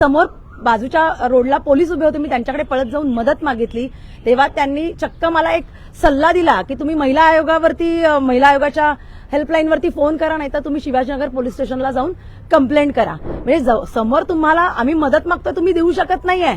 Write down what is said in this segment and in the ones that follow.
समोर बाजूच्या रोडला पोलीस उभे होते, मी त्यांच्याकडे पळत जाऊन मदत मागितली, तेव्हा त्यांनी चक्क मला एक सल्ला दिला की तुम्ही महिला आयोगाच्या हेल्पलाईनवरती फोन करा, नाही तर तुम्ही शिवाजीनगर पोलीस स्टेशनला जाऊन कंप्लेंट करा. म्हणजे समोर तुम्हाला आम्ही मदत मागतो, तुम्ही देऊ शकत नाहीये,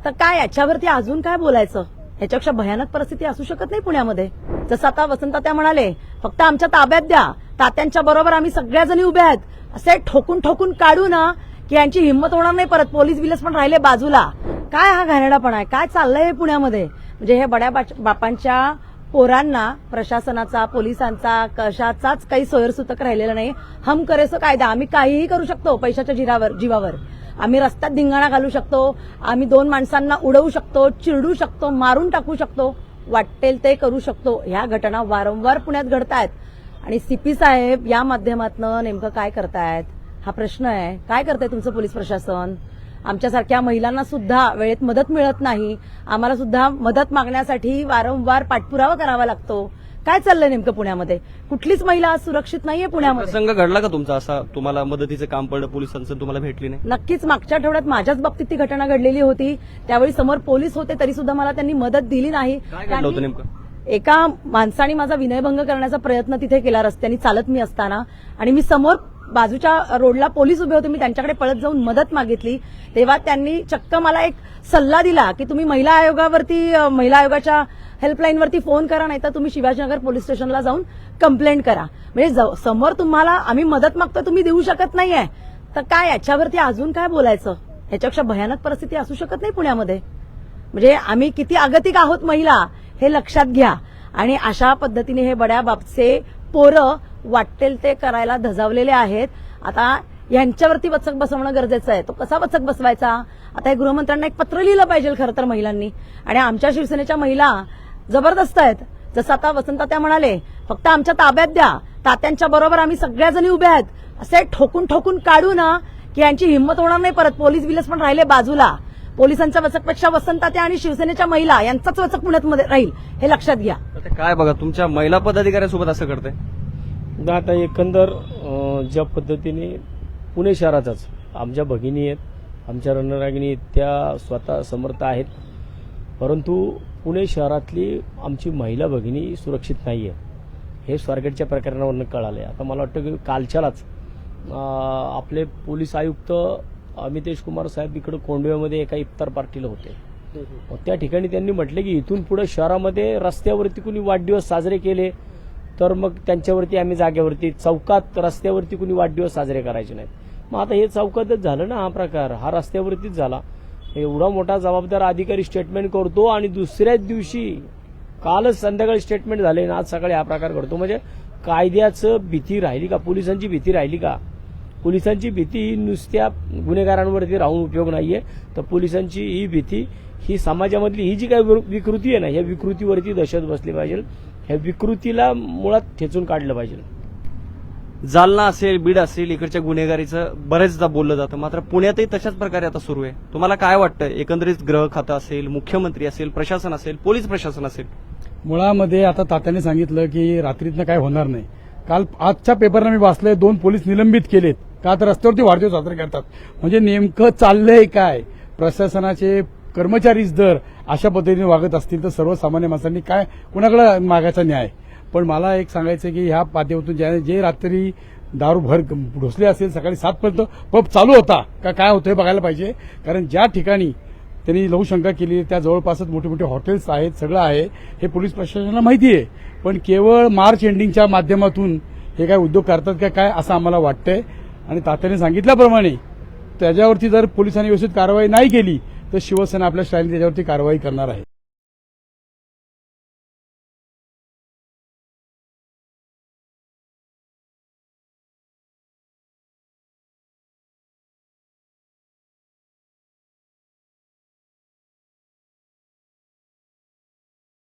तर काय याच्यावरती अजून काय बोलायचं? याच्यापेक्षा भयानक परिस्थिती असू शकत नाही पुण्यामध्ये. जसं आता वसंततात्या म्हणाले, फक्त आमच्या ताब्यात द्या, तात्यांच्या बरोबर आम्ही सगळ्याजणी उभ्या आहेत, असे ठोकून ठोकून काढू ना की यांची हिंमत होणार नाही. परत पोलीस बिलस पण राहिले बाजूला. काय हा घाणेरडापणा आहे? काय चाललंय हे पुण्यामध्ये? म्हणजे हे बड्या बापांच्या पोरांना प्रशासनाचा, पोलिसांचा, कशाचाच काही सोयरसूतक राहिलेला नाही. हम करे सो कायदा. आम्ही काहीही करू शकतो पैशाच्या जीवावर. आम्ही रस्त्यात धिंगाणा घालू शकतो, आम्ही 2 माणसांना उडवू शकतो, चिरडू शकतो, मारून टाकू शकतो, वाटेल ते करू शकतो. ह्या घटना वारंवार पुण्यात घडतायत आणि सीपी साहेब या माध्यमातून नेमकं काय करतायत हा प्रश्न आहे. काय करतंय तुमचं पोलीस प्रशासन? आमच्यासारख्या महिलांना सुद्धा वेळेत मदत मिळत नाही. आम्हाला सुद्धा मदत मागण्यासाठी वारंवार पाठपुरावा करावा लागतो. काय चाललंय नेमकं पुण्यामध्ये? कुठलीच महिला आज सुरक्षित नाहीये पुण्यामध्ये. प्रसंग घडला का तुमचा असा, तुम्हाला मदतीचं काम पडलं, पोलिसांचं तुम्हाला भेटली नाही? नक्कीच मागच्या आठवड्यात माझ्याच बाबतीत ती घटना घडलेली होती. त्यावेळी समोर पोलीस होते, तरी सुद्धा मला त्यांनी मदत दिली नाही. काय घडलं होतं नेमकं? एका माणसाने माझा विनयभंग करण्याचा प्रयत्न तिथे केला रस्त्याने चालत मी असताना, आणि मी समोर बाजूच्या रोडला पोलीस उभे होते, मी त्यांच्याकडे पळत जाऊन मदत मागितली, तेव्हा त्यांनी चक्क मला एक सल्ला दिला की तुम्ही महिला आयोगाच्या हेल्पलाईनवरती फोन करा, नाही तर तुम्ही शिवाजीनगर पोलीस स्टेशनला जाऊन कंप्लेंट करा. म्हणजे समोर तुम्हाला आम्ही मदत मागतो, तुम्ही देऊ शकत नाहीये, तर काय याच्यावरती अजून काय बोलायचं? याच्यापेक्षा भयानक परिस्थिती असू शकत नाही पुण्यामध्ये. म्हणजे आम्ही किती आगतिक आहोत महिला हे लक्षात घ्या. आणि अशा पद्धतीने हे बड्या बापचे पोरं वाटेल ते करायला धजावलेले आहेत. आता यांच्यावरती वचक बसवणं गरजेचं आहे. तो कसा वचक बसवायचा? आता हे गृहमंत्र्यांना एक पत्र लिहिलं पाहिजे खरं तर महिलांनी. आणि आमच्या शिवसेनेच्या महिला जबरदस्त आहेत. जसं आता वसंततात्या म्हणाले, फक्त आमच्या ताब्यात द्या, तात्यांच्या बरोबर आम्ही सगळ्याजणी उभ्या आहेत, असे ठोकून ठोकून काढू ना की यांची हिंमत होणार नाही. परत पोलीस बिलस पण राहिले बाजूला. पोलिसांच्या वचकपेक्षा वसंततात्या आणि शिवसेनेच्या महिला यांचाच वचक पुण्यात राहील, हे लक्षात घ्या. काय बघा, तुमच्या महिला पदाधिकाऱ्यांसोबत असं करतंय? आता एकंदर ज्या पद्धतीने पुणे शहराचाच आमच्या भगिनी आहेत, आमच्या रणरागिणी त्या स्वतः समर्थ आहेत, परंतु पुणे शहरातली आमची महिला भगिनी सुरक्षित नाही आहे, हे स्वारगेटच्या प्रकरणावरून कळालं. आता मला वाटतं की कालच्यालाच आपले पोलीस आयुक्त अमितेश कुमार साहेब इकडे कोंडव्यामध्ये एका इफ्तार पार्टीला होते. त्या ठिकाणी त्यांनी म्हटले की इथून पुढे शहरामध्ये रस्त्यावरती कुणी वाढदिवस साजरे केले तर मग त्यांच्यावरती आम्ही जागेवरती, चौकात रस्त्यावरती कुणी वाढदिवस साजरे करायचे नाहीत. मग आता हे चौकातच झालं ना, हा प्रकार हा रस्त्यावरतीच झाला. एवढा मोठा जबाबदार अधिकारी स्टेटमेंट करतो आणि दुसऱ्याच दिवशी कालच संध्याकाळी स्टेटमेंट झाले आणि आज सकाळी हा प्रकार घडतो. म्हणजे कायद्याचं भीती राहिली का? पोलिसांची भीती राहिली का? पोलिसांची भीती ही नुसत्या गुन्हेगारांवरती राहून उपयोग नाहीये. तर पोलिसांची ही भीती ही समाजामधली ही जी काही विकृती आहे ना, या विकृतीवरती दहशत बसली पाहिजे. ह्या विकृतीला मुळात ठेचून काढलं पाहिजे. जालना असेल, बीड असेल, इकडच्या गुन्हेगारीचं बरेचदा बोललं जातं, मात्र पुण्यातही तशाच प्रकारे आता सुरू आहे. तुम्हाला काय वाटतं, एकंदरीत गृह खातं असेल, मुख्यमंत्री असेल, प्रशासन असेल, पोलीस प्रशासन असेल? मुळामध्ये आता तात्याने सांगितलं की रात्रीतनं काय होणार नाही. काल आजच्या पेपरला मी वाचलंय 2 पोलीस निलंबित केलेत का तर रस्त्यावरती वाढदिवस साजरे करतात. म्हणजे नेमकं चाललंय काय? प्रशासनाचे कर्मचारीच जर अशा पद्धतीने वागत असतील तर सर्वसामान्य माणसांनी काय कुणाकडे मागायचा न्याय? पण मला एक सांगायचं की ह्या माध्यमातून जे रात्री दारू भर ढोसले असेल, सकाळी 7 पर्यंत पब चालू होता का काय होतंय बघायला पाहिजे. कारण ज्या ठिकाणी त्यांनी लघुशंका केली त्या जवळपासच मोठे मोठे हॉटेल्स आहेत, सगळं आहे, हे पोलीस प्रशासनाला माहिती आहे. पण केवळ मार्च एंडिंगच्या माध्यमातून हे काय उद्योग करतात का काय असं आम्हाला वाटतंय. आणि तात्याने सांगितल्याप्रमाणे त्याच्यावरती जर पोलिसांनी व्यवस्थित कारवाई नाही केली तर शिवसेना आपल्या स्टाईलने त्याच्यावरती कारवाई करणार आहे.